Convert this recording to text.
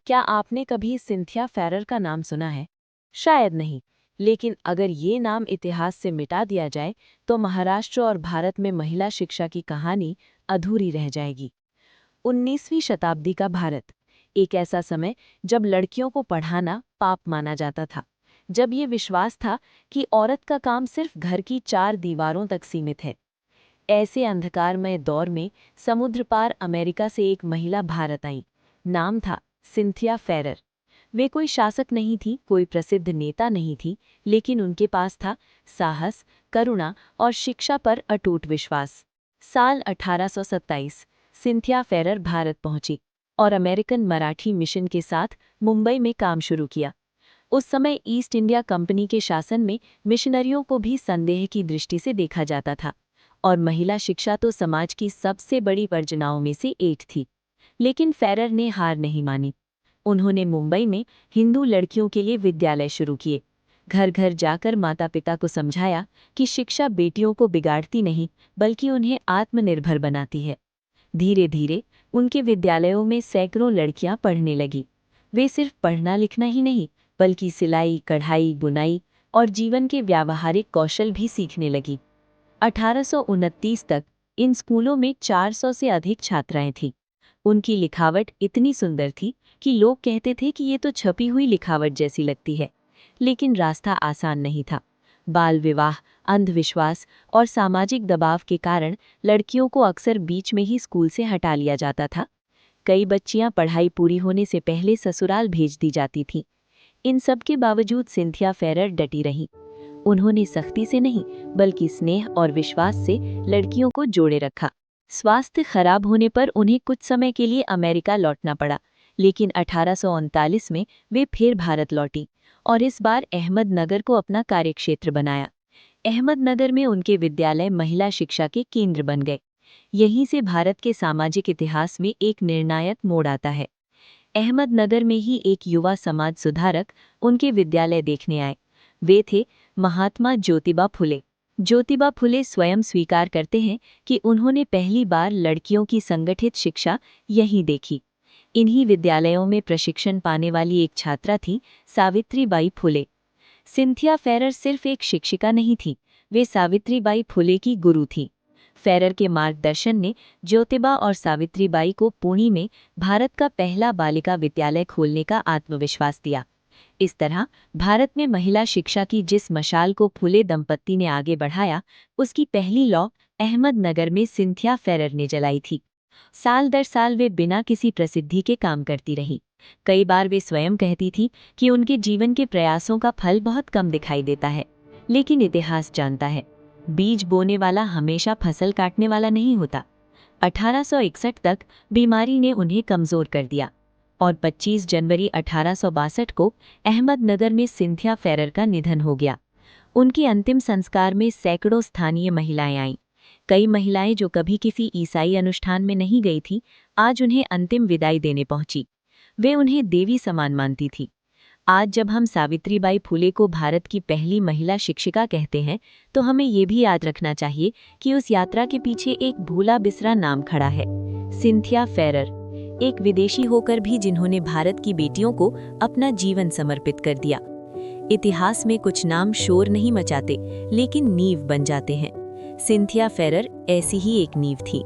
क्या आपने कभी सिंथिया फेरर का नाम सुना है? शायद नहीं, लेकिन अगर ये नाम इतिहास से मिटा दिया जाए तो महाराष्ट्र और भारत में महिला शिक्षा की कहानी अधूरी रह जाएगी। 19वीं शताब्दी का भारत, एक ऐसा समय जब लड़कियों को पढ़ाना पाप माना जाता था, जब ये विश्वास था कि औरत का काम सिर्फ घर की 4 दीवारों तक सीमित है। ऐसे अंधकारमय दौर में समुद्र पार अमेरिका से एक महिला भारत आई। नाम था सिंथिया फेरर। वे कोई शासक नहीं थी, कोई प्रसिद्ध नेता नहीं थी, लेकिन उनके पास था साहस, करुणा और शिक्षा पर अटूट विश्वास। साल 1827 सिंथिया फेरर भारत पहुंची और अमेरिकन मराठी मिशन के साथ मुंबई में काम शुरू किया। उस समय ईस्ट इंडिया कंपनी के शासन में मिशनरियों को भी संदेह की दृष्टि से देखा जाता था, और महिला शिक्षा तो समाज की सबसे बड़ी वर्जनाओं में से एक थी। लेकिन फेरर ने हार नहीं मानी। उन्होंने मुंबई में हिंदू लड़कियों के लिए विद्यालय शुरू किए। घर घर जाकर माता पिता को समझाया कि शिक्षा बेटियों को बिगाड़ती नहीं, बल्कि उन्हें आत्मनिर्भर बनाती है। धीरे धीरे उनके विद्यालयों में सैकड़ों लड़कियां पढ़ने लगीं। वे सिर्फ पढ़ना लिखना ही नहीं, बल्कि सिलाई, कढ़ाई, बुनाई और जीवन के व्यावहारिक कौशल भी सीखने लगीं। 1829 तक इन स्कूलों में 400 से अधिक छात्राएं थीं। उनकी लिखावट इतनी सुंदर थी कि लोग कहते थे कि ये तो छपी हुई लिखावट जैसी लगती है। लेकिन रास्ता आसान नहीं था। बाल विवाह, अंधविश्वास और सामाजिक दबाव के कारण लड़कियों को अक्सर बीच में ही स्कूल से हटा लिया जाता था। कई बच्चियां पढ़ाई पूरी होने से पहले ससुराल भेज दी जाती थीं। इन सब के बावजूद सिंथिया फेरर डटी रहीं। उन्होंने सख्ती से नहीं, बल्कि स्नेह और विश्वास से लड़कियों को जोड़े रखा। स्वास्थ्य खराब होने पर उन्हें कुछ समय के लिए अमेरिका लौटना पड़ा, लेकिन 1839 में वे फिर भारत लौटी और इस बार अहमदनगर को अपना कार्यक्षेत्र बनाया। अहमदनगर में उनके विद्यालय महिला शिक्षा के केंद्र बन गए। यहीं से भारत के सामाजिक इतिहास में एक निर्णायक मोड़ आता है। अहमदनगर में ही एक युवा समाज सुधारक उनके विद्यालय देखने आए। वे थे महात्मा ज्योतिबा फुले। ज्योतिबा फुले स्वयं स्वीकार करते हैं कि उन्होंने पहली बार लड़कियों की संगठित शिक्षा यहीं देखी। इन्हीं विद्यालयों में प्रशिक्षण पाने वाली एक छात्रा थी सावित्रीबाई फुले। सिंथिया फेरर सिर्फ एक शिक्षिका नहीं थी, वे सावित्रीबाई फुले की गुरु थी। फेरर के मार्गदर्शन ने ज्योतिबा और सावित्रीबाई को पुणे में भारत का पहला बालिका विद्यालय खोलने का आत्मविश्वास दिया। इस तरह भारत में महिला शिक्षा की जिस मशाल को फुले दंपत्ति ने आगे बढ़ाया, उसकी पहली लौ अहमदनगर में सिंथिया फेरर ने जलाई थी। साल दर साल वे बिना किसी प्रसिद्धि के काम करती रही। कई बार वे स्वयं कहती थी कि उनके जीवन के प्रयासों का फल बहुत कम दिखाई देता है, लेकिन इतिहास जानता है, बीज बोने वाला हमेशा फसल काटने वाला नहीं होता। 1861 तक बीमारी ने उन्हें कमजोर कर दिया और 25 जनवरी 1862 को अहमदनगर में सिंथिया फेरर का निधन हो गया। उनके अंतिम संस्कार में सैकड़ों स्थानीय महिलाएं आईं। कई महिलाएं जो कभी किसी ईसाई अनुष्ठान में नहीं गई थीं, आज उन्हें अंतिम विदाई देने पहुंची। वे उन्हें देवी समान मानती थी। आज जब हम सावित्रीबाई फुले को भारत की पहली महिला शिक्षिका कहते हैं, तो हमें ये भी याद रखना चाहिए कि उस यात्रा के पीछे एक भूला बिसरा नाम खड़ा है, सिंथिया फेरर। एक विदेशी होकर भी जिन्होंने भारत की बेटियों को अपना जीवन समर्पित कर दिया। इतिहास में कुछ नाम शोर नहीं मचाते, लेकिन नींव बन जाते हैं। सिंथिया फेरर ऐसी ही एक नींव थी।